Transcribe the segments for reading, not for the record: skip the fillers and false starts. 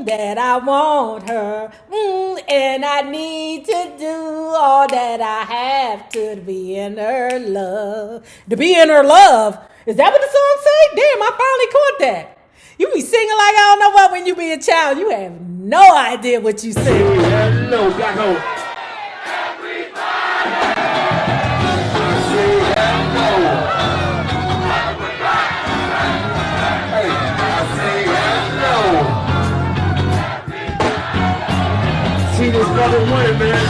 that I want her. And I need to do all that I have to be in her love. To be in her love? Is that what the song say? Damn, I finally caught that. You be singing like I don't know what when you be a child. You have no idea what you sing. Hello, black hole. See this brother winning, man.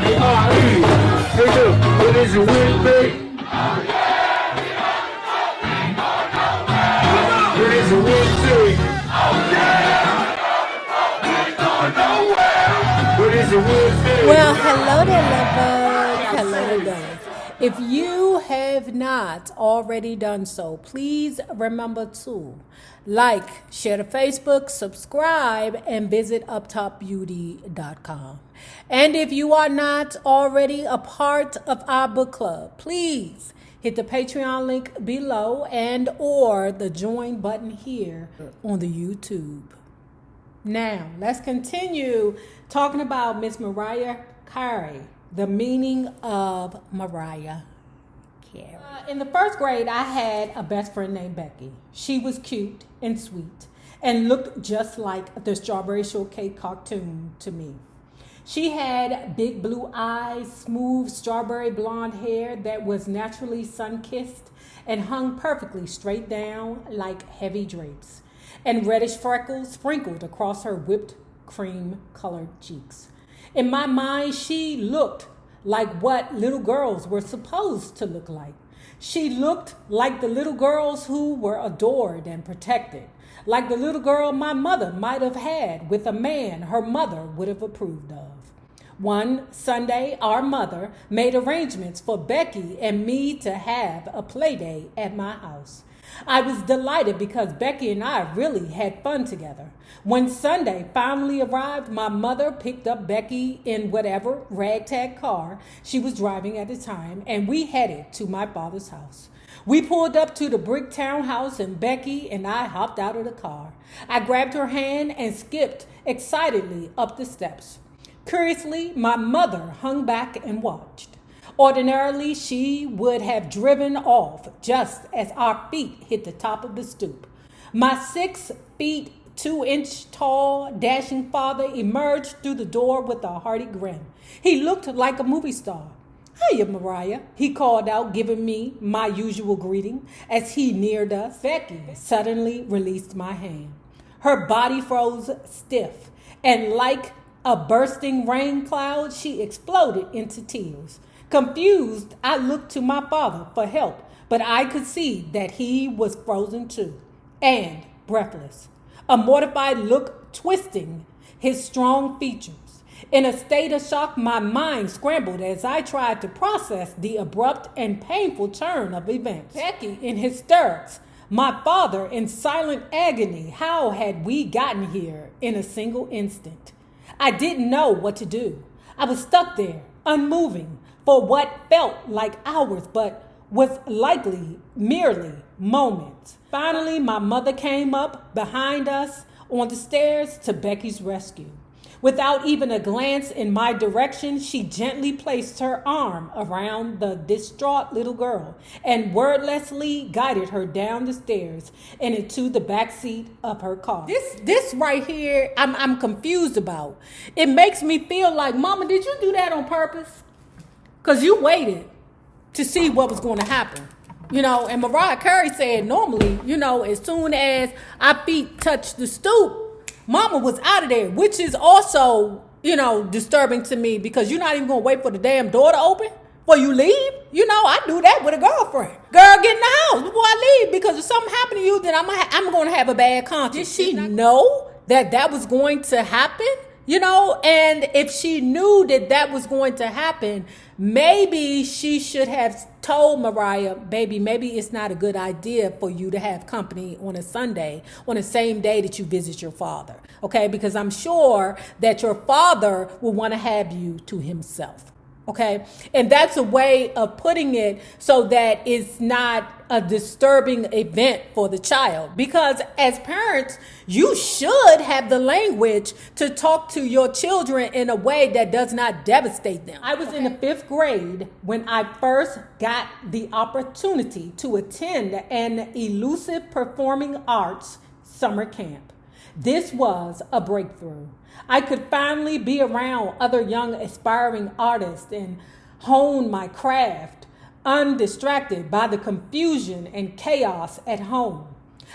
Hey, hey, look, it is a win, baby. It is a win, baby. It is a win, baby. Well, hello there, lovebirds. Hello there. If you have not already done so, please remember to like, share to Facebook, subscribe, and visit uptopbeauty.com. And if you are not already a part of our book club, please hit the Patreon link below and or the join button here on the YouTube. Now, let's continue talking about Miss Mariah Carey, the meaning of Mariah Carey. In the first grade, I had a best friend named Becky. She was cute and sweet and looked just like the Strawberry Shortcake cartoon to me. She had big blue eyes, smooth strawberry blonde hair that was naturally sun-kissed and hung perfectly straight down like heavy drapes, and reddish freckles sprinkled across her whipped cream-colored cheeks. In my mind, she looked like what little girls were supposed to look like. She looked like the little girls who were adored and protected, like the little girl my mother might have had with a man her mother would have approved of. One Sunday, our mother made arrangements for Becky and me to have a play day at my house. I was delighted because Becky and I really had fun together. When Sunday finally arrived, my mother picked up Becky in whatever ragtag car she was driving at the time, and we headed to my father's house. We pulled up to the brick townhouse, and Becky and I hopped out of the car. I grabbed her hand and skipped excitedly up the steps. Curiously, my mother hung back and watched. Ordinarily, she would have driven off just as our feet hit the top of the stoop. My 6 feet 2 inch tall, dashing father emerged through the door with a hearty grin. He looked like a movie star. "Hiya, Mariah," he called out, giving me my usual greeting as he neared us. Becky suddenly released my hand. Her body froze stiff, and like a bursting rain cloud, she exploded into tears. Confused, I looked to my father for help, but I could see that he was frozen too, and breathless, a mortified look twisting his strong features. In a state of shock, my mind scrambled as I tried to process the abrupt and painful turn of events. Becky in hysterics, my father in silent agony. How had we gotten here in a single instant? I didn't know what to do. I was stuck there, unmoving, for what felt like hours, but was likely merely moments. Finally, my mother came up behind us on the stairs to Becky's rescue. Without even a glance in my direction, she gently placed her arm around the distraught little girl and wordlessly guided her down the stairs and into the back seat of her car. This right here, I'm confused about. It makes me feel like, Mama, did you do that on purpose? Because you waited to see what was going to happen. And Mariah Carey said normally, as soon as our feet touched the stoop, Mama was out of there, which is also, disturbing to me because you're not even going to wait for the damn door to open before you leave. I do that with a girlfriend. Girl, get in the house before I leave, because if something happened to you, then I'm going to have a bad conscience. Did she know that was going to happen? And if she knew that was going to happen, maybe she should have told Mariah, baby, maybe it's not a good idea for you to have company on a Sunday, on the same day that you visit your father. Okay, because I'm sure that your father will want to have you to himself. Okay, and that's a way of putting it so that it's not a disturbing event for the child, because as parents, you should have the language to talk to your children in a way that does not devastate them. I was in the 5th grade when I first got the opportunity to attend an elusive performing arts summer camp. This was a breakthrough. I could finally be around other young aspiring artists and hone my craft, undistracted by the confusion and chaos at home.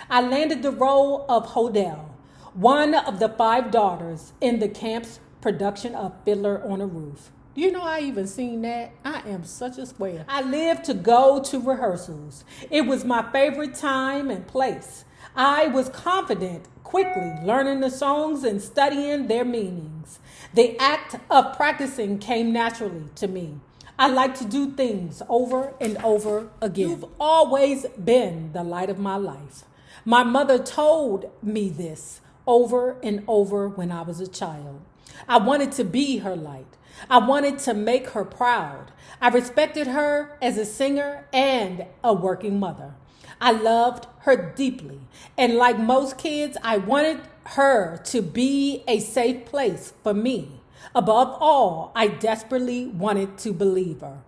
I landed the role of Hodel, one of the 5 daughters in the camp's production of Fiddler on a Roof. You know, I even seen that. I am such a square. I lived to go to rehearsals. It was my favorite time and place. I was confident, quickly learning the songs and studying their meanings. The act of practicing came naturally to me. I like to do things over and over again. You've always been the light of my life. My mother told me this over and over when I was a child. I wanted to be her light. I wanted to make her proud. I respected her as a singer and a working mother. I loved her deeply. And like most kids, I wanted her to be a safe place for me. Above all, I desperately wanted to believe her.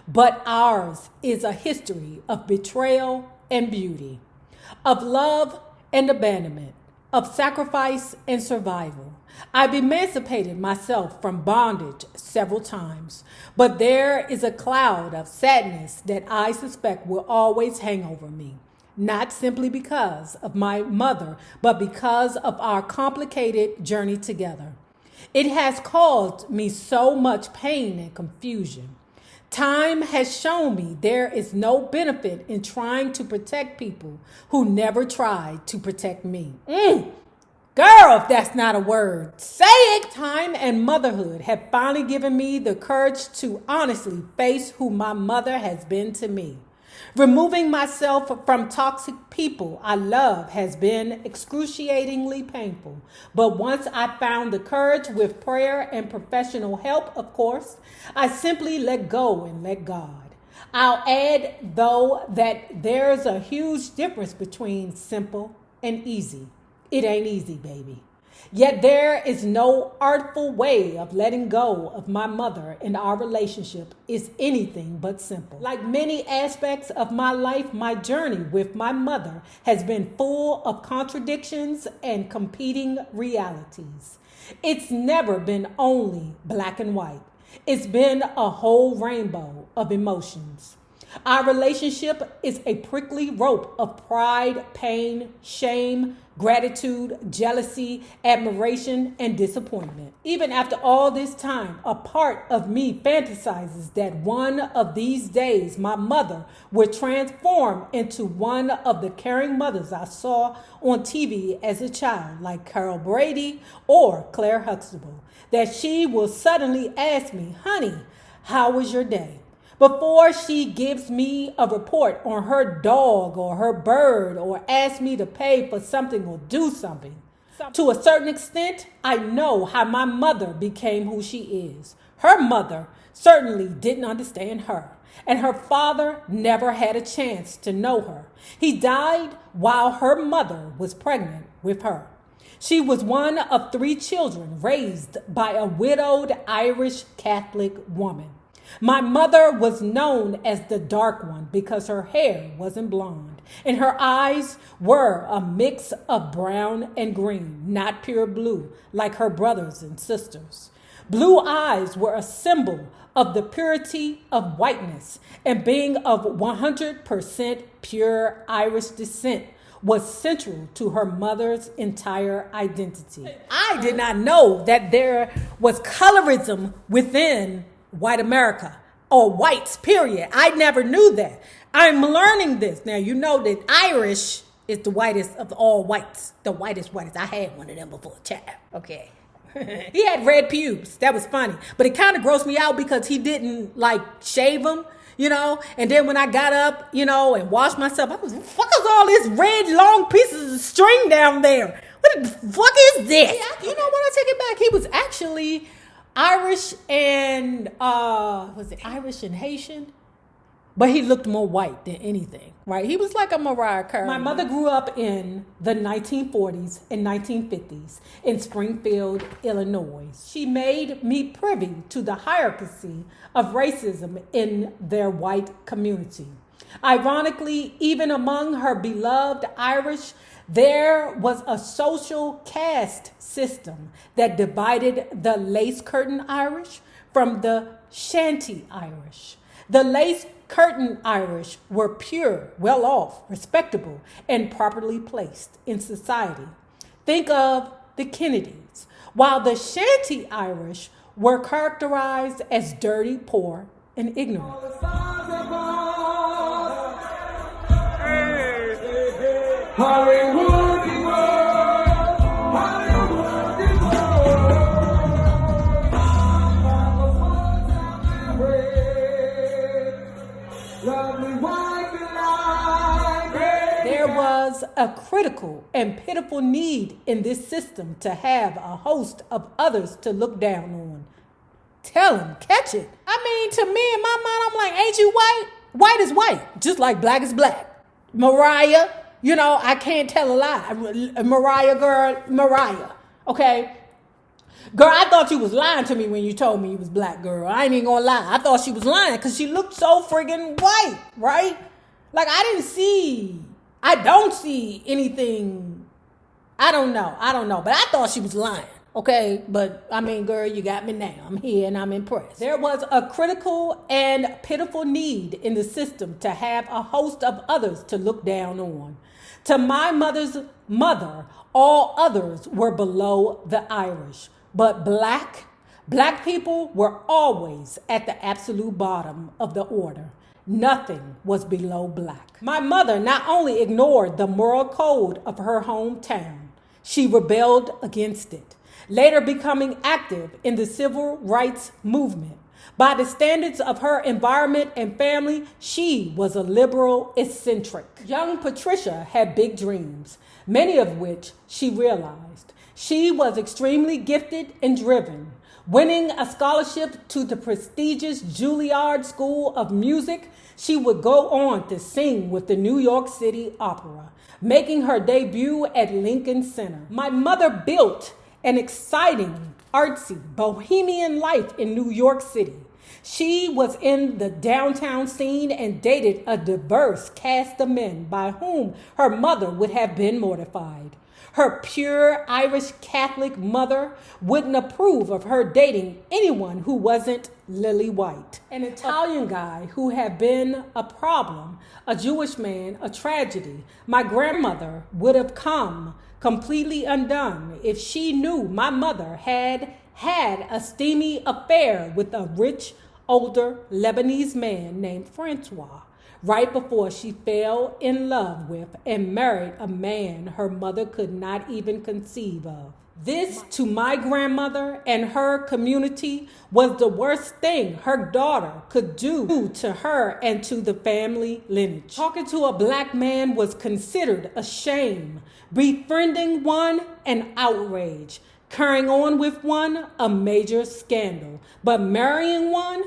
But ours is a history of betrayal and beauty, of love and abandonment, of sacrifice and survival. I've emancipated myself from bondage several times, but there is a cloud of sadness that I suspect will always hang over me. Not simply because of my mother, but because of our complicated journey together. It has caused me so much pain and confusion. Time has shown me there is no benefit in trying to protect people who never tried to protect me. Girl, if that's not a word, say it. Time and motherhood have finally given me the courage to honestly face who my mother has been to me. Removing myself from toxic people I love has been excruciatingly painful. But once I found the courage with prayer and professional help, of course, I simply let go and let God. I'll add, though, that there's a huge difference between simple and easy. It ain't easy, baby. Yet there is no artful way of letting go of my mother, and our relationship is anything but simple. Like many aspects of my life, my journey with my mother has been full of contradictions and competing realities. It's never been only black and white. It's been a whole rainbow of emotions. Our relationship is a prickly rope of pride, pain, shame, gratitude, jealousy, admiration, and disappointment. Even after all this time, a part of me fantasizes that one of these days my mother would transform into one of the caring mothers I saw on TV as a child, like Carol Brady or Claire Huxtable. That she will suddenly ask me, "Honey, how was your day?" before she gives me a report on her dog or her bird or asks me to pay for something or do something. To a certain extent, I know how my mother became who she is. Her mother certainly didn't understand her, and her father never had a chance to know her. He died while her mother was pregnant with her. She was one of 3 children raised by a widowed Irish Catholic woman. My mother was known as the dark one because her hair wasn't blonde and her eyes were a mix of brown and green, not pure blue like her brothers and sisters. Blue eyes were a symbol of the purity of whiteness, and being of 100% pure Irish descent was central to her mother's entire identity. I did not know that there was colorism within white America, or whites, period. I never knew that. I'm learning this. Now, you know that Irish is the whitest of all whites. The whitest. I had one of them before, child. Okay. He had red pubes. That was funny. But it kind of grossed me out because he didn't, like, shave them, you know? And then when I got up, you know, and washed myself, I was, what the fuck is all this red, long pieces of string down there? What the fuck is this? You know what? I take it back. He was actually Irish and, was it Irish and Haitian? but he looked more white than anything, right? He was like a Mariah Carey. My mother grew up in the 1940s and 1950s in Springfield, Illinois. She made me privy to the hierarchy of racism in their white community. Ironically, even among her beloved Irish, there was a social caste system that divided the lace curtain Irish from the shanty Irish. The lace curtain Irish were pure, well off, respectable, and properly placed in society. Think of the Kennedys, while the shanty Irish were characterized as dirty, poor, and ignorant. Hollywood, There was a critical and pitiful need in this system to have a host of others to look down on. Tell him, catch it. I mean, to me, in my mind, I'm like, ain't you white? White is white, just like black is black. Mariah, you know, I can't tell a lie. Mariah, okay? Girl, I thought you was lying to me when you told me you was black, girl. I ain't even gonna lie. I thought she was lying because she looked so friggin' white, right? Like, I don't see anything. I don't know. But I thought she was lying, okay? But, I mean, girl, you got me now. I'm here and I'm impressed. There was a critical and pitiful need in the system to have a host of others to look down on. To my mother's mother, all others were below the Irish. But black people were always at the absolute bottom of the order. Nothing was below black. My mother not only ignored the moral code of her hometown, she rebelled against it, later becoming active in the civil rights movement. By the standards of her environment and family, she was a liberal eccentric. Young Patricia had big dreams, many of which she realized. She was extremely gifted and driven, winning a scholarship to the prestigious Juilliard School of Music. She would go on to sing with the New York City Opera, making her debut at Lincoln Center. My mother built an exciting, artsy, bohemian life in New York City. She was in the downtown scene and dated a diverse cast of men by whom her mother would have been mortified. Her pure Irish Catholic mother wouldn't approve of her dating anyone who wasn't lily white. An Italian guy who had been a problem, a Jewish man, a tragedy. My grandmother would have come completely undone if she knew my mother had a steamy affair with a rich, older Lebanese man named Francois, right before she fell in love with and married a man her mother could not even conceive of. This, to my grandmother and her community, was the worst thing her daughter could do to her and to the family lineage. Talking to a black man was considered a shame. Befriending one, an outrage. Carrying on with one, a major scandal. But marrying one,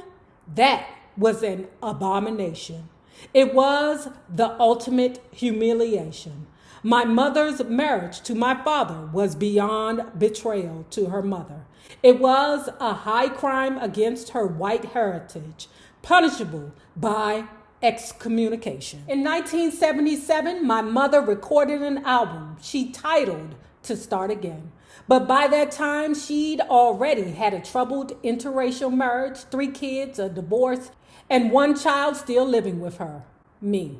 that was an abomination. It was the ultimate humiliation. My mother's marriage to my father was beyond betrayal to her mother. It was a high crime against her white heritage, punishable by excommunication. In 1977, my mother recorded an album she titled To Start Again. But by that time, she'd already had a troubled interracial marriage, 3 kids, a divorce, and 1 child still living with her, me.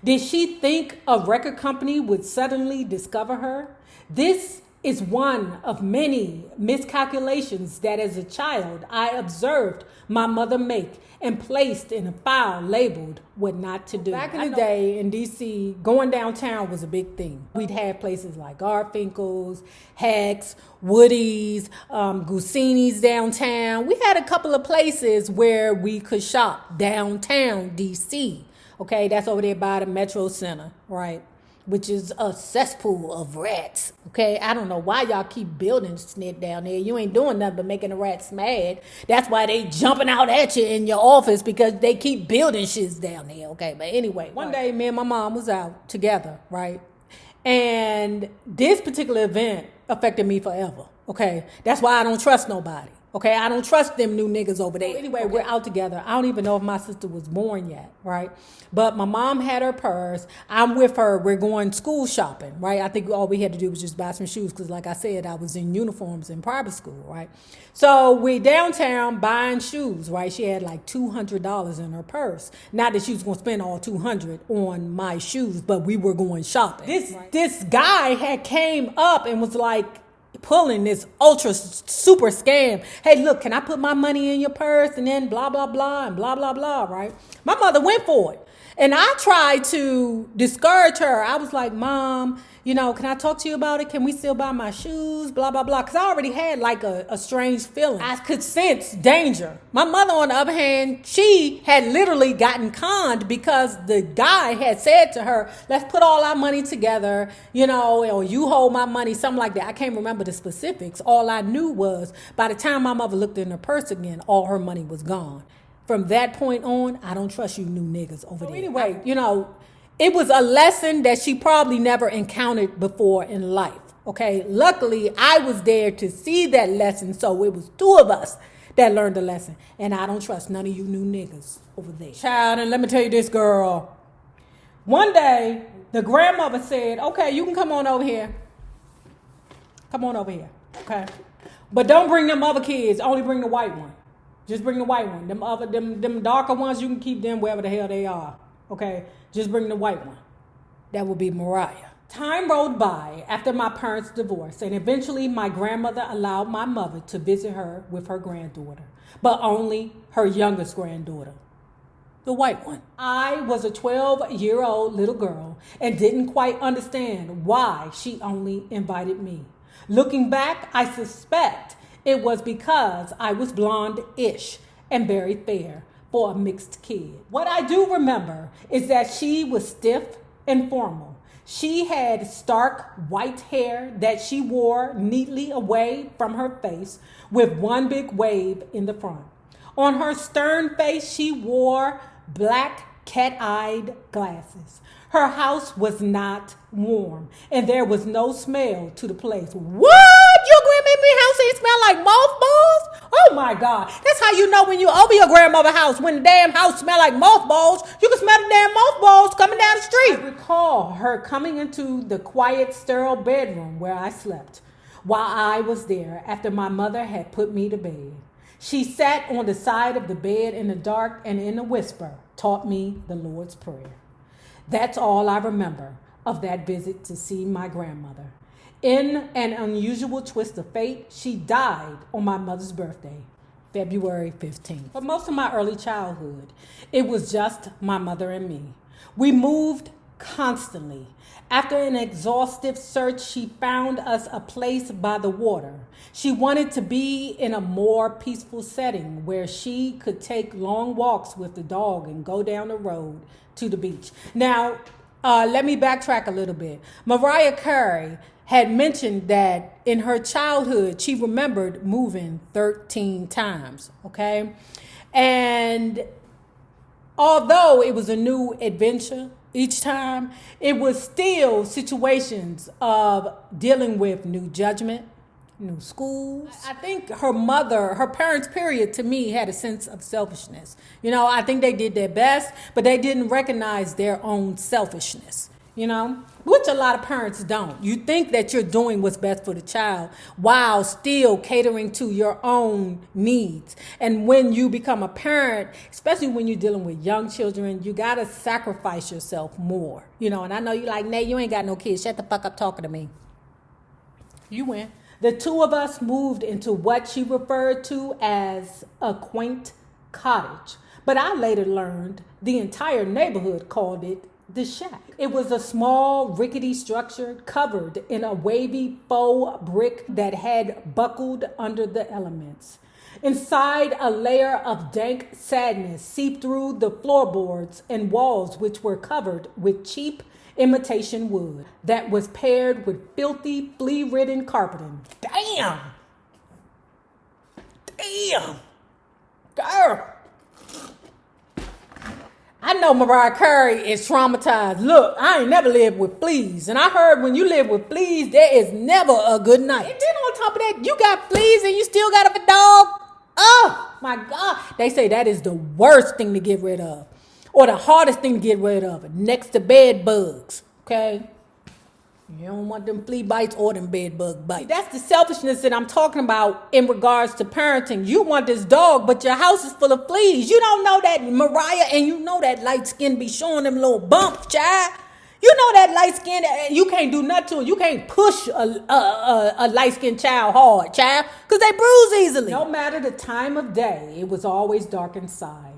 Did she think a record company would suddenly discover her? This is one of many miscalculations that as a child I observed my mother make and placed in a file labeled what not to do. Back in the day in DC, going downtown was a big thing. We'd have places like Garfinkel's, Heck's, Woody's, Gusini's downtown. We had a couple of places where we could shop downtown DC. Okay, that's over there by the Metro Center, right? which is a cesspool of rats. Okay, I don't know why y'all keep building snit down there. You ain't doing nothing but making the rats mad. That's why they jumping out at you in your office, because they keep building shits down there. Okay, but anyway, one day me and my mom was out together, right? And this particular event affected me forever. Okay, that's why I don't trust nobody. Okay, I don't trust them new niggas over there. Anyway, we're out together. I don't even know if my sister was born yet, right? But my mom had her purse. I'm with her. We're going school shopping, right? I think all we had to do was just buy some shoes because, like I said, I was in uniforms in private school, right? So we downtown buying shoes, right? She had like $200 in her purse. Not that she was going to spend all $200 on my shoes, but we were going shopping. This guy had came up and was like, pulling this ultra super scam. Hey, look, can I put my money in your purse? And then blah, blah, blah, and blah, blah, blah, right? My mother went for it. And I tried to discourage her. I was like, Mom, can I talk to you about it? Can we still buy my shoes? Blah, blah, blah. Because I already had like a strange feeling. I could sense danger. My mother, on the other hand, she had literally gotten conned because the guy had said to her, let's put all our money together, or you hold my money, something like that. I can't remember the specifics. All I knew was by the time my mother looked in her purse again, all her money was gone. From that point on, I don't trust you new niggas over there. Anyway, it was a lesson that she probably never encountered before in life. Okay, luckily I was there to see that lesson, so it was two of us that learned the lesson. And I don't trust none of you new niggas over there. Child, and let me tell you this, girl. One day, the grandmother said, okay, you can come on over here. Come on over here, okay? But don't bring them other kids, only bring the white one. Just bring the white one. Them darker ones, you can keep them wherever the hell they are. Okay? Just bring the white one. That would be Mariah. Time rolled by after my parents' divorce, and eventually my grandmother allowed my mother to visit her with her granddaughter, but only her youngest granddaughter, the white one. I was a 12-year-old little girl and didn't quite understand why she only invited me. Looking back, I suspect it was because I was blonde-ish and very fair for a mixed kid. What I do remember is that she was stiff and formal. She had stark white hair that she wore neatly away from her face with one big wave in the front. On her stern face, she wore black cat-eyed glasses. Her house was not warm, and there was no smell to the place. What? Your grandmama's house ain't smell like mothballs? Oh my God. That's how you know when you over your grandmother's house. When the damn house smell like mothballs, you can smell the damn mothballs coming down the street. I recall her coming into the quiet, sterile bedroom where I slept while I was there after my mother had put me to bed. She sat on the side of the bed in the dark and in a whisper taught me the Lord's Prayer. That's all I remember of that visit to see my grandmother. In an unusual twist of fate, she died on my mother's birthday, February 15th. For most of my early childhood, it was just my mother and me. We moved constantly. After an exhaustive search, she found us a place by the water. She wanted to be in a more peaceful setting where she could take long walks with the dog and go down the road to the beach. Now, let me backtrack a little bit. Mariah Carey had mentioned that in her childhood, she remembered moving 13 times, okay? And although it was a new adventure each time, it was still situations of dealing with new judgment, new schools. I think her parents, period, to me, had a sense of selfishness. I think they did their best, but they didn't recognize their own selfishness, which a lot of parents don't. You think that you're doing what's best for the child while still catering to your own needs. And when you become a parent, especially when you're dealing with young children, you got to sacrifice yourself more. And I know you like, Nay, you ain't got no kids. Shut the fuck up talking to me. You win. The two of us moved into what she referred to as a quaint cottage. But I later learned the entire neighborhood called it the shack. It was a small, rickety structure covered in a wavy faux brick that had buckled under the elements. Inside, a layer of dank sadness seeped through the floorboards and walls, which were covered with cheap imitation wood that was paired with filthy, flea-ridden carpeting. Damn! Girl! I know Mariah Carey is traumatized. Look, I ain't never lived with fleas. And I heard when you live with fleas, there is never a good night. And then on top of that, you got fleas and you still got a dog. Oh, my God. They say that is the worst thing to get rid of. Or the hardest thing to get rid of. Next to bed bugs. Okay? You don't want them flea bites or them bed bug bites. That's the selfishness that I'm talking about in regards to parenting. You want this dog, but your house is full of fleas. You don't know that Mariah, and you know that light skin be showing them little bumps, child. You know that light skin, you can't do nothing to it. You can't push a light skinned child hard, child, because they bruise easily. No matter the time of day, it was always dark inside.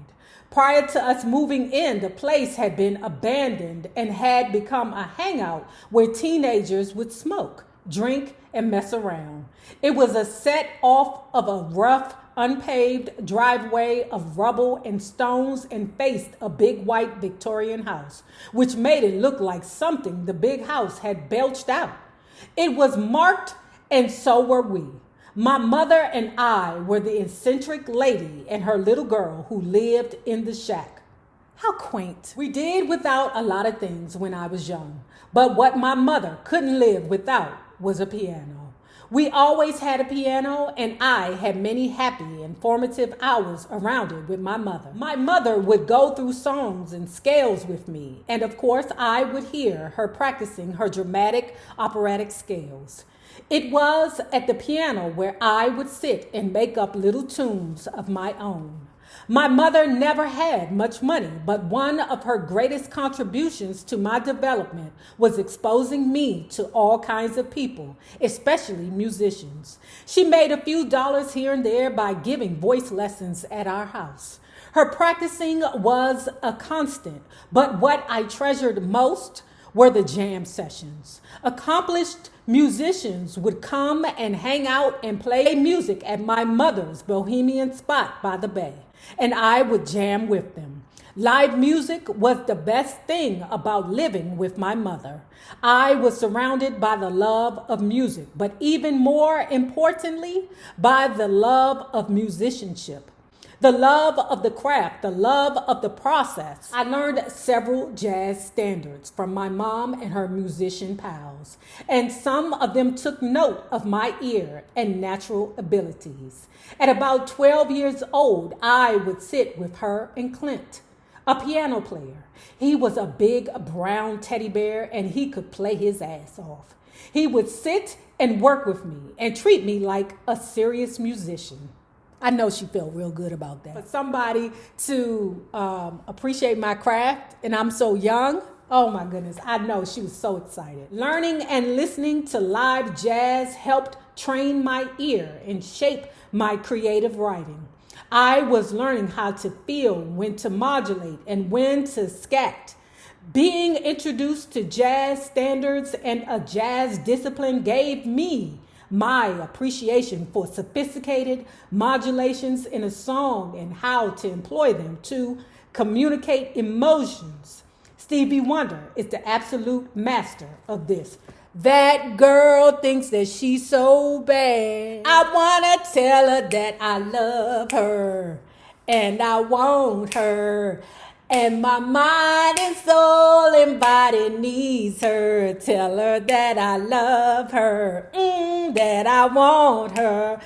Prior to us moving in, the place had been abandoned and had become a hangout where teenagers would smoke, drink, and mess around. It was a set off of a rough, unpaved driveway of rubble and stones and faced a big white Victorian house, which made it look like something the big house had belched out. It was marked, and so were we. My mother and I were the eccentric lady and her little girl who lived in the shack. How quaint. We did without a lot of things when I was young, but what my mother couldn't live without was a piano. We always had a piano, and I had many happy and formative hours around it with my mother. My mother would go through songs and scales with me, and of course I would hear her practicing her dramatic operatic scales. It was at the piano where I would sit and make up little tunes of my own. My mother never had much money, but one of her greatest contributions to my development was exposing me to all kinds of people, especially musicians. She made a few dollars here and there by giving voice lessons at our house. Her practicing was a constant, but what I treasured most were the jam sessions. Accomplished musicians would come and hang out and play music at my mother's bohemian spot by the bay, and I would jam with them. Live music was the best thing about living with my mother. I was surrounded by the love of music, but even more importantly, by the love of musicianship. The love of the craft, the love of the process. I learned several jazz standards from my mom and her musician pals, and some of them took note of my ear and natural abilities. At about 12 years old, I would sit with her and Clint, a piano player. He was a big brown teddy bear, and he could play his ass off. He would sit and work with me and treat me like a serious musician. I know she felt real good about that. For somebody to appreciate my craft, and I'm so young, oh my goodness, I know she was so excited. Learning and listening to live jazz helped train my ear and shape my creative writing. I was learning how to feel, when to modulate, and when to scat. Being introduced to jazz standards and a jazz discipline gave me my appreciation for sophisticated modulations in a song and how to employ them to communicate emotions. Stevie Wonder is the absolute master of this. That girl thinks that she's so bad. I want to tell her that I love her and I want her. And my mind and soul and body needs her. Tell her that I love her, that I want her,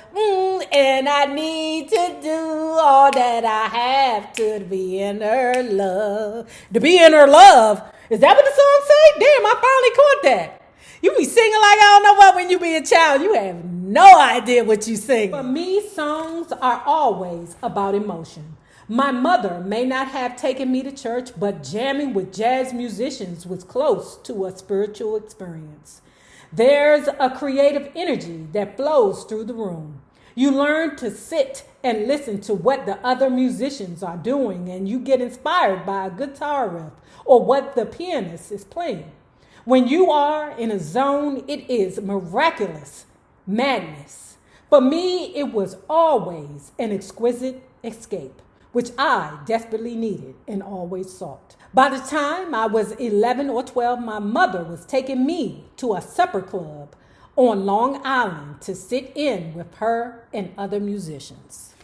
and I need to do all that I have to be in her love. To be in her love? Is that what the song say? Damn, I finally caught that. You be singing like I don't know what when you be a child. You have no idea what you sing. For me, songs are always about emotion. My mother may not have taken me to church, but jamming with jazz musicians was close to a spiritual experience. There's a creative energy that flows through the room. You learn to sit and listen to what the other musicians are doing, and you get inspired by a guitar riff or what the pianist is playing. When you are in a zone, it is miraculous madness. For me, it was always an exquisite escape. which I desperately needed and always sought. By the time I was 11 or 12, my mother was taking me to a supper club on Long Island to sit in with her and other musicians.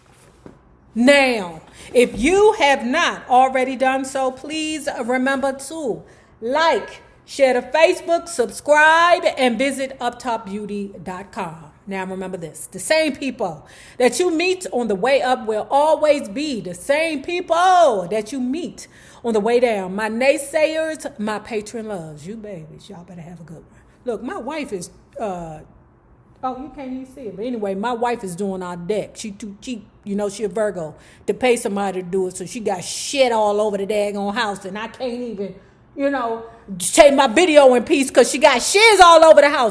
Now, if you have not already done so, please remember to like, share to Facebook, subscribe, and visit uptopbeauty.com. Now remember this, the same people that you meet on the way up will always be the same people that you meet on the way down. My naysayers, my patron loves. You babies, y'all better have a good one. Look, my wife is, oh, you can't even see it. But anyway, my wife is doing our deck. She too cheap, you know, she a Virgo, to pay somebody to do it. So she got shit all over the daggone house, and I can't even, you know, take my video in peace because she got shiz all over the house.